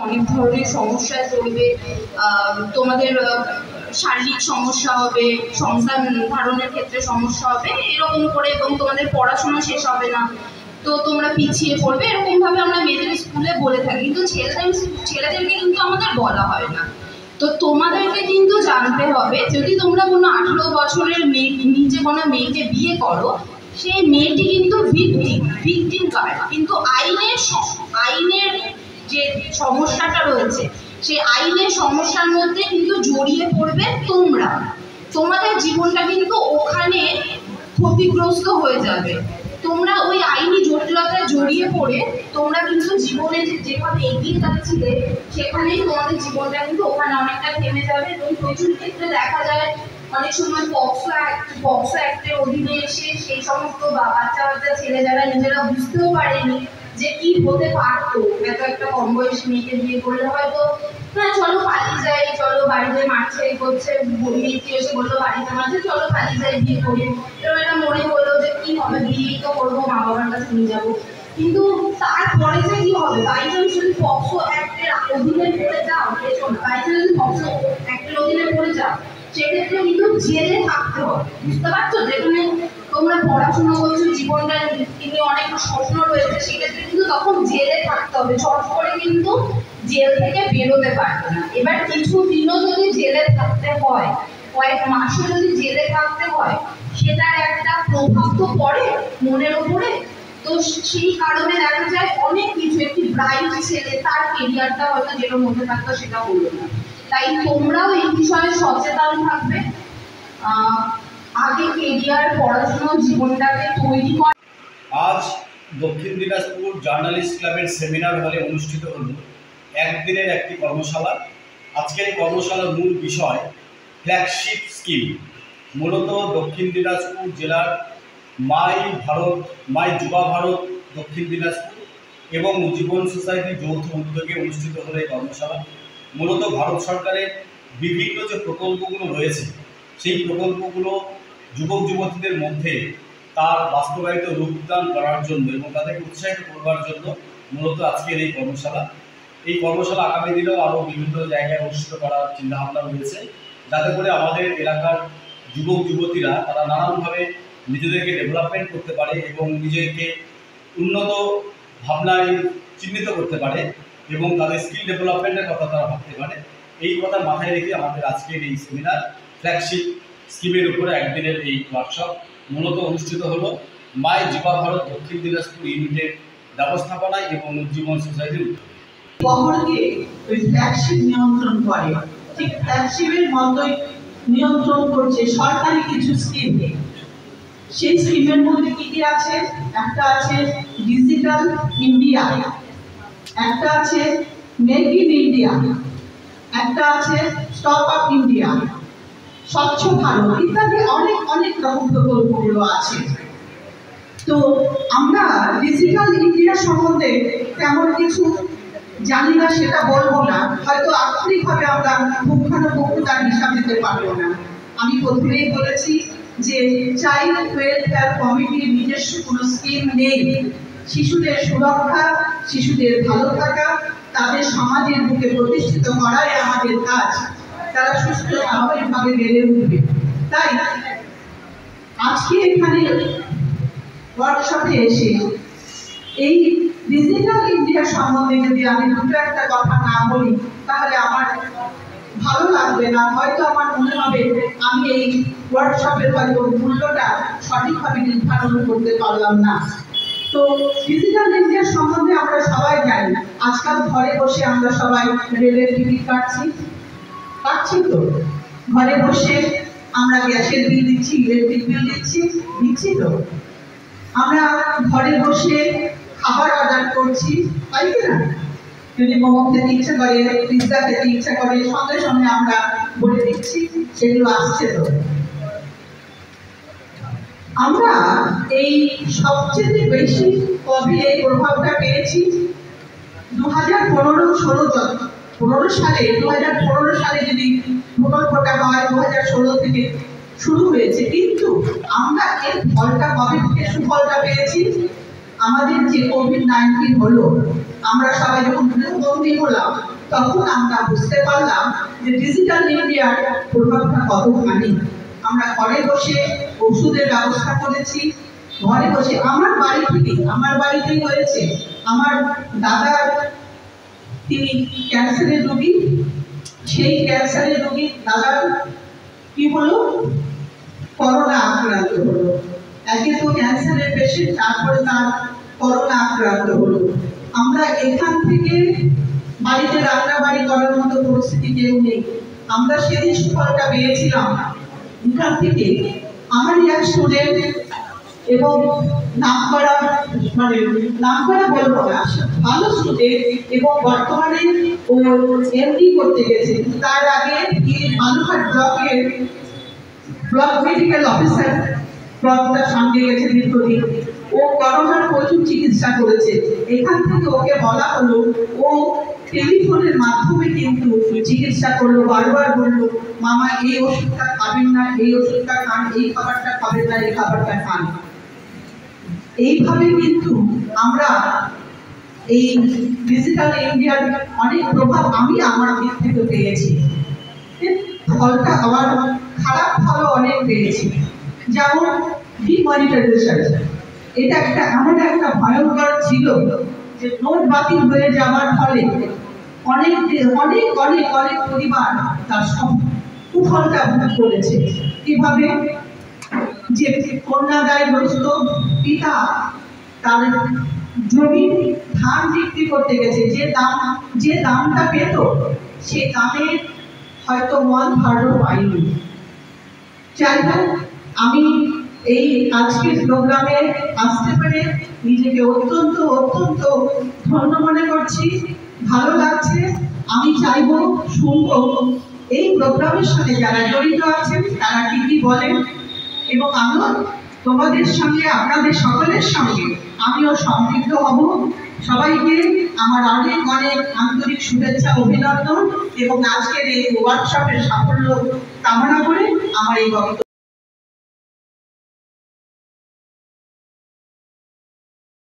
অনেক ধরনের সমস্যায় পড়বে, তোমাদের শারীরিক সমস্যা হবে, সংসার ধারণের ক্ষেত্রে সমস্যা হবে এরকম করে, এবং তোমাদের পড়াশোনা শেষ হবে না, তো তোমরা পিছিয়ে পড়বে, এরকমভাবে আমরা মেয়েদের স্কুলে বলে থাকি। কিন্তু ছেলেদেরকে কিন্তু আমাদের বলা হয় না। তো তোমাদেরকে কিন্তু জানতে হবে, যদি তোমরা কোনো 18 বছরের নিচে কোনো মেয়েকে বিয়ে করো, সেই মেয়েটি কিন্তু ভিকটিম কার্ড, কিন্তু আইনের যে সমস্যাটা রয়েছে সেই আইনের সমস্যার মধ্যে কিন্তু জড়িয়ে পড়বে তোমরা, তোমাদের জীবনটা কিন্তু ওখানে ক্ষতিগ্রস্ত হয়ে যাবে। তোমরা ওই আইনি জটিলতায় জড়িয়ে পড়ে তোমরা কিন্তু জীবনে যেভাবে এগিয়ে যাচ্ছিলে সেখানেই তোমাদের জীবনটা কিন্তু ওখানে অনেকটা থেমে যাবে। এবং প্রচুর ক্ষেত্রে দেখা যায় অনেক সময় পক্সো অ্যাক্টের অধীনে এসে সেই সমস্ত বাচ্চা ছেলে যারা নিজেরা বুঝতেও পারেনি যে কি হতে পারতো, এত একটা কম বয়সী মেয়েকে বিয়ে করলে হয়তো হ্যাঁ চলো পালিয়ে যাই, চলো বাড়িতে মারছে করছে, মেয়েকে এসে বললো বাড়িতে মারছে, চলো পালিয়ে যাই বিয়ে করি, এরকম একটা মনে হলো যে কি হবে, বিয়ে তো করবো, মা বাবার কাছে নিয়ে যাবো। কিন্তু তারপরে যে কি হবে, বাইচান্স যদি পক্সো অ্যাক্টের অধীনে পড়ে যাও, বাইচান্স যদি পক্সো অ্যাক্টের অধীনে পড়ে যাও, সেক্ষেত্রে কিন্তু জেলে থাকতে হবে। বুঝতে পারছো, যেখানে তোমরা পড়াশোনা করছো, জীবনটা নিয়ে অনেক স্বপ্ন রয়েছে, সেক্ষেত্রে কিন্তু তখন জেলে থাকতে হবে, চট করে কিন্তু জেল থেকে বেরোতে পারবে না। এবার কিছু দিনও যদি জেলে থাকতে হয়, কয়েক মাসও যদি জেলে থাকতে হয়, সেটার একটা প্রভাব তো পড়ে মনের উপরে। তো সেই কারণে দেখা যায় অনেক কিছু, একটি ব্রাইট ছেলে তার কেরিয়ারটা হয়তো যেটা মধ্যে থাকতো সেটা হলো না। তাই তোমরাও এই বিষয়ে সচেতন থাকবে, আগে কেরিয়ার পড়াশোনা জীবনটাকে তৈরি করা। আজ দক্ষিণ দিনাজপুর জার্নালিস্ট ক্লাবের সেমিনার হলে অনুষ্ঠিত হল একদিনের একটি কর্মশালা। আজকের এই কর্মশালার মূল বিষয় ফ্ল্যাগশিপ স্কিম। মূলত দক্ষিণ দিনাজপুর জেলার মাই যুবা ভারত দক্ষিণ দিনাজপুর এবং উজ্জীবন সোসাইটি যৌথ উদ্যোগে অনুষ্ঠিত হল এই কর্মশালা। মূলত ভারত সরকারের বিভিন্ন যে প্রকল্পগুলো রয়েছে সেই প্রকল্পগুলো যুবক যুবতীদের মধ্যে তার বাস্তবায়িত রূপদান করার জন্য এবং তাদেরকে উৎসাহিত করবার জন্য মূলত আজকের এই কর্মশালা। এই কর্মশালা আগামী দিনেও আরও বিভিন্ন জায়গায় অনুষ্ঠিত করার চিন্তাভাবনা রয়েছে, যাতে করে আমাদের এলাকার যুবক যুবতীরা তারা নানানভাবে নিজেদেরকে ডেভেলপমেন্ট করতে পারে এবং নিজেকে উন্নত ভাবনায় চিহ্নিত করতে পারে এবং তাদের স্কিল ডেভেলপমেন্টের কথা তারা ভাবতে পারে। এই কথা মাথায় রেখে আমাদের আজকের এই সেমিনার ফ্ল্যাগশিপ স্কিমের উপরে একদিনের এই ওয়ার্কশপ মূলত অনুষ্ঠিত হলো মাই যুবা ভারত দক্ষিণ দিনাজপুর ইউনিটের ব্যবস্থাপনায় এবং উজ্জীবন সোসাইটির বহরকে ওই ফ্ল্যাগশিপ নিয়ন্ত্রণ করে, ঠিক ফ্ল্যাগশিপের মতোই নিয়ন্ত্রণ করছে সরকারি কিছু স্কিম। সেই স্কিমের মধ্যে কি কি আছে? একটা আছে ডিজিটাল ইন্ডিয়া, একটা আছে মেক ইন ইন্ডিয়া, একটা আছে স্টপ আপ ইন্ডিয়া, স্বচ্ছ ভারত ইত্যাদি অনেক অনেক রকম প্রকল্পগুলো আছে। তো আমরা ডিজিটাল ইন্ডিয়া সম্বন্ধে তেমন কিছু জানি না, সেটা বলবো না, হয়তো আক্ষরিকভাবে আমরা পুঙ্খানুপুঙ্খ তার হিসাব দিতে পারবো না। আমি প্রথমেই বলেছি যে চাইল্ড ওয়েলফেয়ার কমিটির নিজস্ব কোনো স্কিম নেই। শিশুদের সুরক্ষা, শিশুদের ভালো থাকা, তাদের সমাজের বুকে প্রতিষ্ঠিত করাই আমাদের কাজ। তারা সুস্থ স্বাভাবিকভাবে বেড়ে উঠবে। তাই আজকে এখানে ওয়ার্কশপে এসে এই ডিজিটাল ইন্ডিয়া সম্বন্ধে যদি আমি দুটো একটা কথা না বলি তাহলে আমার ভালো লাগবে না, হয়তো আমার মনে হবে আমি এই ওয়ার্কশপের হয়তো মূল্যটা সঠিকভাবে নির্ধারণ করতে পারলাম না। তো ডিজিটাল ইন্ডিয়া সম্বন্ধে আমরা সবাই জানি, আজকাল ঘরে বসে আমরা সবাই রেলের টিকিট পাচ্ছি, তো ঘরে বসে আমরা গ্যাসের বিল দিচ্ছি, ইলেকট্রিক বিল দিচ্ছি, তো আমরা ঘরে বসে খাবার অর্ডার করছি, তাই কিনা? যদি মোমো খেতে ইচ্ছা করে, পিৎজা খেতে ইচ্ছা করে, সঙ্গে সঙ্গে আমরা বলে দিচ্ছি, সেগুলো আসছে। তো আমরা এই সবচেয়ে বেশি কোভিড এই প্রভাবটা পেয়েছি 2015 সালে যদি প্রকল্পটা হয় 2016 থেকে শুরু হয়েছে, কিন্তু আমরা এর ফলটা কবে থেকে সুফলটা পেয়েছি? আমাদের যে কোভিড-19 হলো, আমরা সবাই যখন গৃহবন্দী হলাম তখন আমরা বুঝতে পারলাম যে ডিজিটাল ইন্ডিয়ার প্রভাবটা কতখানি। আমরা ঘরে বসে ওষুধের ব্যবস্থা করেছি, ঘরে বসে আমার বাড়িতেই হয়েছে। আমার দাদা তিনি ক্যান্সারের রোগী, সেই ক্যান্সারের রোগী দাদার কি হলো, করোনা আক্রান্ত হলো। একে তো ক্যান্সারের পেশেন্ট, তারপরে তার করোনা আক্রান্ত হলো। আমরা এখান থেকে বাড়িতে রান্নাবাড়ি করার মতো পরিস্থিতি কেউ নেই। আমরা সেদিন সুফলটা পেয়েছিলাম এখান থেকে। আমারই এক স্টুডেন্ট এবং নামকরা বলবো না, ভালো স্টুডেন্ট এবং বর্তমানে ও এমডি করতে গেছে। তার আগে বালুরঘাট ব্লক মেডিকেল অফিসার পদটা সামনে গেছে দীর্ঘদিন। ও করোনার প্রচুর চিকিৎসা করেছে। এখান থেকে ওকে বলা হলো, ও টেলিফোনের মাধ্যমে কিন্তু চিকিৎসা করলো। বারবার বললো, মামা এই ওষুধটা খাবেন না, এই ওষুধটা খান, এই খাবারটা খাবেন না, এই খাবারটা খান। এইভাবে কিন্তু আমরা এই ডিজিটাল ইন্ডিয়ার অনেক প্রভাব আমি আমার দিক থেকে পেয়েছি। ফলটা আবার খারাপ ফলও অনেক পেয়েছি, যেমন ডিমনিটাইজেশন। এটা এমন একটা ভয়ঙ্কর ছিল যে নোট বাতিল হয়ে যাওয়ার ফলে অনেক পরিবার তার কুফলটা ভোগ করেছে। কিভাবে যে কন্যাদায়গ্রস্ত পিতা তার জমি ধান বিক্রি করতে গেছে, যে দামটা পেত সে দামের হয়তো 1/3 পাইনি। যাই হোক, আমি এই আজকের প্রোগ্রামে আসতে পেরে নিজেকে অত্যন্ত ধন্য মনে করছি, ভালো লাগছে। আমি চাইব শুনবো এই প্রোগ্রামের সাথে যারা জড়িত আছেন তারা কি বলেন, এবং আমিও তোমাদের সঙ্গে, আপনাদের সকলের সঙ্গে আমিও সম্পৃক্ত হব। সবাইকে আমার অনেক আন্তরিক শুভেচ্ছা, অভিনন্দন এবং আজকের এই ওয়ার্কশপের সাফল্য কামনা করে আমার এই বক্তব্য